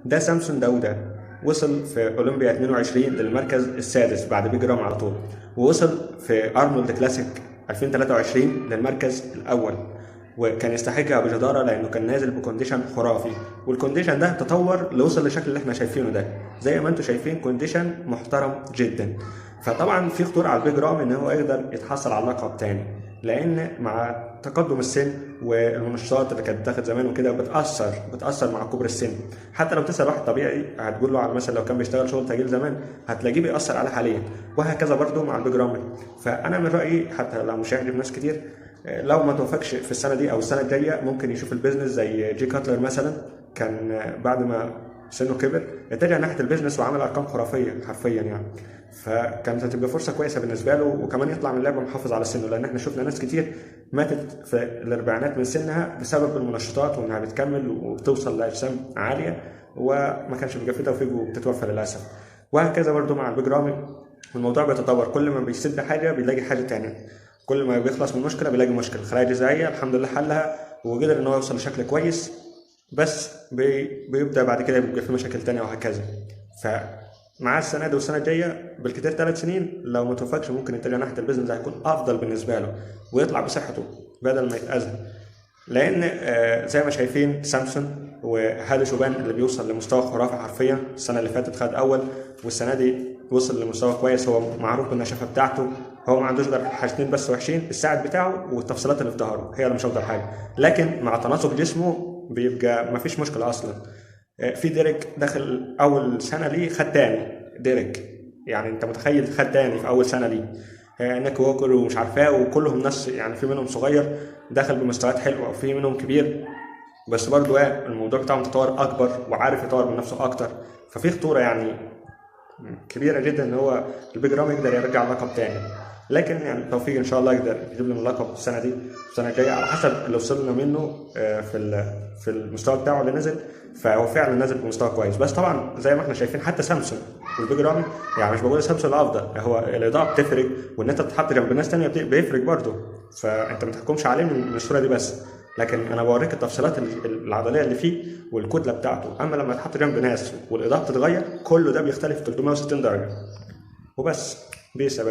ده سامسون ده وصل في اولمبيا 22 للمركز السادس بعد بيج رام على طول، ووصل في ارنولد كلاسيك 2023 للمركز الاول، وكان يستحقها بجداره لانه كان نازل بكونديشن خرافي، والكونديشن ده تطور لوصل للشكل اللي احنا شايفينه ده. زي ما انتم شايفين كونديشن محترم جدا. فطبعا في خطوره على البيج رام ان هو يقدر يتحصل على لقب تاني، لان مع تقدم السن والمنشطات اللي كانت بتاخد زمان وكده بتاثر مع كبر السن. حتى لو تسال واحد طبيعي هتقول له على مثلا لو كان بيشتغل شغل تقيل زمان هتلاقيه بيأثر عليه حاليا، وهكذا برضه مع البيج رامي. فانا من رايي حتى لو مش هيعجب ناس كتير، لو ما توفقش في السنه دي او السنه الجايه ممكن يشوف البيزنس زي جي كاتلر مثلا. كان بعد ما سنه كبر اتجه ناحيه البيزنس وعمل ارقام خرافيه حرفيا يعني. فكانت هتبقى فرصه كويسه بالنسبه له، وكمان يطلع من اللعبه محافظ على سنه، لان احنا شفنا ناس كتير ماتت في الاربعينات من سنها بسبب المنشطات، وانها بتكمل وبتوصل لاجسام عاليه وما كانش بيبقى في توفيق وبتتوفى للاسف. وهكذا برضو مع البيج رامي، الموضوع بيتطور، كل ما بيسد حاجه بيلاقي حاجه تانية، كل ما بيخلص من مشكله بيلاقي مشكله. الخلايا الجذعيه الحمد لله حلها وقدر ان هو يوصل لشكل كويس، بس بيبدا بعد كده بيبقى في مشاكل تانية وهكذا. فمع السنه دي والسنه الجايه بالكتير 3 سنين لو ما توفقش ممكن يتجه ناحيه البيزنس، هيكون افضل بالنسبه له ويطلع بصحته بدل ما يتاذى. لان زي ما شايفين سامسون وهادي شوبان اللي بيوصل لمستوى خرافي حرفيا. السنه اللي فاتت خد اول، والسنه دي وصل لمستوى كويس. هو معروف بالنشافه بتاعته، هو ما عندوش غير حاجتين بس وحشين، الساعد بتاعه والتفصيلات اللي في ظهره هي اللي مش افضل حاجه، لكن مع تناسق جسمه بيبقى ما فيش مشكله اصلا. في ديريك داخل اول سنه ليه خد تاني ديريك، يعني انت متخيل خد تاني في اول سنه ليه. نيك ووكر ومش عارفاه وكلهم ناس يعني، في منهم صغير دخل بمستويات حلوه وفي منهم كبير، بس برضه الموضوع بتاعه متطور اكبر وعارف يطور من نفسه اكتر. ففي خطوره يعني كبيره جدا ان هو البيج رام يقدر يرجع اللقب تاني. لكن يعني توفيق ان شاء الله يقدر يجيب لنا اللقب السنه دي السنه الجايه على حسب اللي وصلنا منه في المستوى بتاعه اللي نزل. فهو فعلا نازل بمستوى كويس، بس طبعا زي ما احنا شايفين حتى سامسونج والبيج رامي، يعني مش بقول سامسونج الافضل، هو الاضاءه بتفرق وان انت تتحط جنب ناس تانية بيفرق برضه. فانت ما تحكمش عليه من الصوره دي بس، لكن انا بوريك التفصيلات العضليه اللي فيه والكتله بتاعته. اما لما تحط جنب ناس والاضاءه بتتغير كله ده بيختلف 360 درجه. وبس بيس يا